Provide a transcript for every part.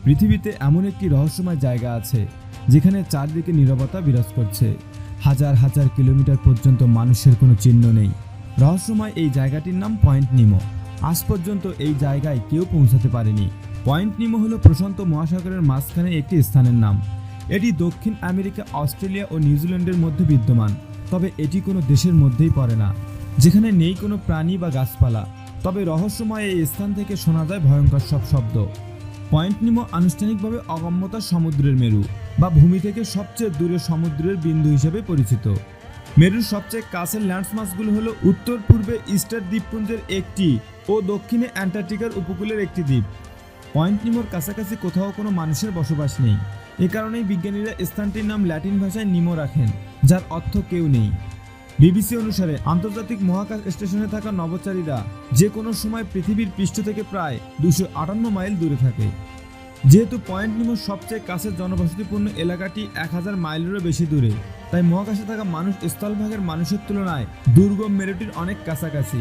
পৃথিবীতে এমন একটি রহস্যময় জায়গা আছে যেখানে চারদিকে নীরবতা বিরাজ করছে। হাজার হাজার কিলোমিটার পর্যন্ত মানুষের কোনো চিহ্ন নেই। রহস্যময় এই জায়গাটির নাম পয়েন্ট নিমো। আজ পর্যন্ত এই জায়গায় কেউ পৌঁছাতে পারেনি। পয়েন্ট নিমো হলো প্রশান্ত মহাসাগরের মাঝখানে একটি স্থানের নাম। এটি দক্ষিণ আমেরিকা, অস্ট্রেলিয়া ও নিউজিল্যান্ডের মধ্যে বিদ্যমান। তবে এটি কোনো দেশের মধ্যেই পড়ে না, যেখানে নেই কোনো প্রাণী বা গাছপালা। তবে রহস্যময় এই স্থান থেকে শোনা যায় ভয়ঙ্কর সব শব্দ। পয়েন্ট নিমো আনুষ্ঠানিকভাবে অগম্যতার সমুদ্রের মেরু বা ভূমি থেকে সবচেয়ে দূরে সমুদ্রের বিন্দু হিসেবে পরিচিত। মেরুর সবচেয়ে কাছের ল্যান্ডমার্কগুলো হলো উত্তর পূর্বে ইস্টার দ্বীপপুঞ্জের একটি ও দক্ষিণে অ্যান্টার্কটিকার উপকূলের একটি দ্বীপ। পয়েন্ট নিমোর কাছাকাছি কোথাও কোনো মানুষের বসবাস নেই। এ কারণেই বিজ্ঞানীরা স্থানটির নাম ল্যাটিন ভাষায় নিমো রাখেন, যার অর্থ কেউ নেই। বিবিসি অনুসারে আন্তর্জাতিক মহাকাশ স্টেশনে থাকা নভোচারীরা যে কোনো সময় পৃথিবীর পৃষ্ঠ থেকে প্রায় 258 মাইল দূরে থাকে। যেহেতু পয়েন্ট নিমোর সবচেয়ে কাছের জনবসতিপূর্ণ এলাকাটি 1000 মাইলেরও বেশি দূরে, তাই মহাকাশে থাকা মানুষ স্থলভাগের মানুষের তুলনায় দুর্গম মেরুটির অনেক কাছাকাছি।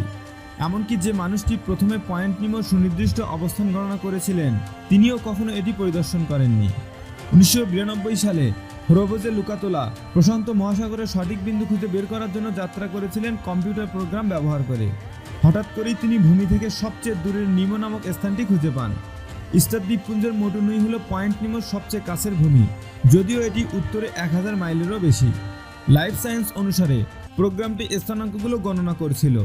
এমনকি যে মানুষটি প্রথমে পয়েন্ট নিমোর সুনির্দিষ্ট অবস্থান গণনা করেছিলেন, তিনিও কখনো এটি পরিদর্শন করেননি। 1992 সালে হরোভোজে লুকাতোলা প্রশান্ত মহাসাগরের সঠিক বিন্দু খুঁজে বের করার জন্য যাত্রা করেছিলেন কম্পিউটার প্রোগ্রাম ব্যবহার করে। হঠাৎ করেই তিনি ভূমি থেকে সবচেয়ে দূরের নিমো নামক স্থানটি খুঁজে পান। ইস্টার দ্বীপপুঞ্জের মোটুনুই হল পয়েন্ট নিমোর সবচেয়ে কাছের ভূমি, যদিও এটি উত্তরে 1000 মাইলেরও বেশি। লাইফ সায়েন্স অনুসারে প্রোগ্রামটি স্থানাঙ্কগুলো গণনা করছিল,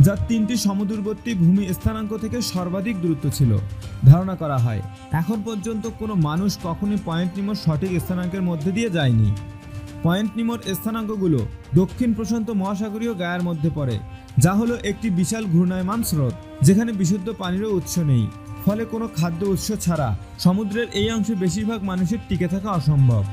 যা 3টি সমদূরবর্তী ভূমি স্থানাঙ্ক থেকে সর্বাধিক দূরত্ব ছিল। ধারণা করা হয় এখন পর্যন্ত কোনো মানুষ কখনোই পয়েন্ট নিমোর সঠিক স্থানাঙ্কের মধ্যে দিয়ে যায়নি। পয়েন্ট নিমোর স্থানাঙ্কগুলো দক্ষিণ প্রশান্ত মহাসাগরীয় গায়ার মধ্যে পড়ে, যা হলো একটি বিশাল ঘূর্ণায়মান স্রোত, যেখানে বিশুদ্ধ পানিরও উৎস নেই। ফলে কোনো খাদ্য উৎস ছাড়া সমুদ্রের এই অংশে বেশিরভাগ মানুষের টিকে থাকা অসম্ভব।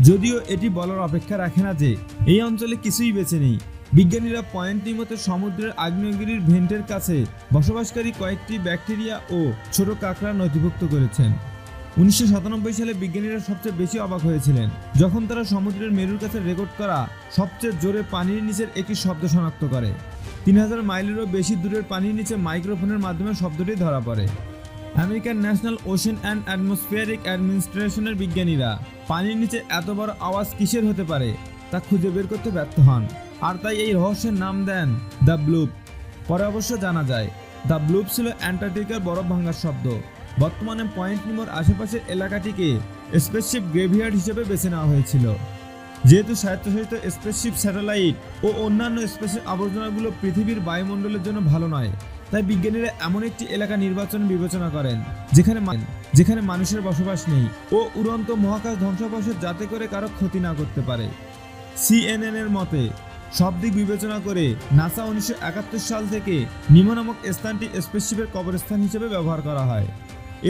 যদিও এটি বলার অপেক্ষা রাখে না যে এই অঞ্চলে কিছুই বেঁচে নেই। বিজ্ঞানীরা পয়েন্ট নিমোতে সমুদ্রের আগ্নেয়গিরির ভেন্টের কাছে বসবাসকারী কয়েকটি ব্যাকটেরিয়া ও ছোট কাঁকড়া নথিভুক্ত করেছেন। 1997 সালে বিজ্ঞানীরা সবচেয়ে বেশি অবাক হয়েছিলেন যখন তারা সমুদ্রের মেরুর কাছে রেকর্ড করা সবচেয়ে জোরে পানির নিচের একটি শব্দ শনাক্ত করে। 3000 মাইলেরও বেশি দূরের পানির নিচে মাইক্রোফোনের মাধ্যমে শব্দটি ধরা পড়ে। American National Ocean and Atmospheric অ্যাডমিনিস্ট্রেশনের বিজ্ঞানীরা পানির নিচে এত বড় আওয়াজ কিসের হতে পারে তা খুঁজে বের করতে ব্যর্থ হন, আর তাই এই রহস্যের নাম দেন দ্য ব্লুপ। পরে অবশ্য জানা যায় দ্য ব্লুপ ছিল অ্যান্টার্কটিকার বরফ ভাঙার শব্দ। বর্তমানে পয়েন্ট নিমোর আশেপাশের এলাকাটিকে স্পেসশিপ গ্রেভিয়ার্ড হিসেবে বেছে নেওয়া হয়েছিল। যেহেতু স্বায়ত্তশাসিত স্পেসশিপ, স্যাটেলাইট ও অন্যান্য স্পেসের আবর্জনাগুলো পৃথিবীর বায়ুমণ্ডলের জন্য ভালো নয়, তাই বিজ্ঞানীরা এমন একটি এলাকা বিবেচনা করেন যেখানে মানুষের বসবাস নেই ও উড়ন্ত মহাকাশ ধ্বংসাবশেষ, যাতে করে কারো ক্ষতি না করতে পারে। CNN এর মতে সব দিক বিবেচনা করে নাসা 1971 সাল থেকে নিমো নামক স্থানটি স্পেসশিপের কবরস্থান হিসেবে ব্যবহার করা হয়।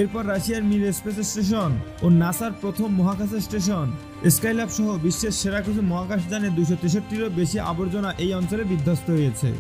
এরপর রাশিয়ার মির স্পেস স্টেশন ও নাসার প্রথম মহাকাশ স্টেশন স্কাইল্যাব সহ বিশ্বের সেরা কিছু মহাকাশযানে 263টিরও বেশি আবর্জনা এই অঞ্চলে বিধ্বস্ত হয়েছে।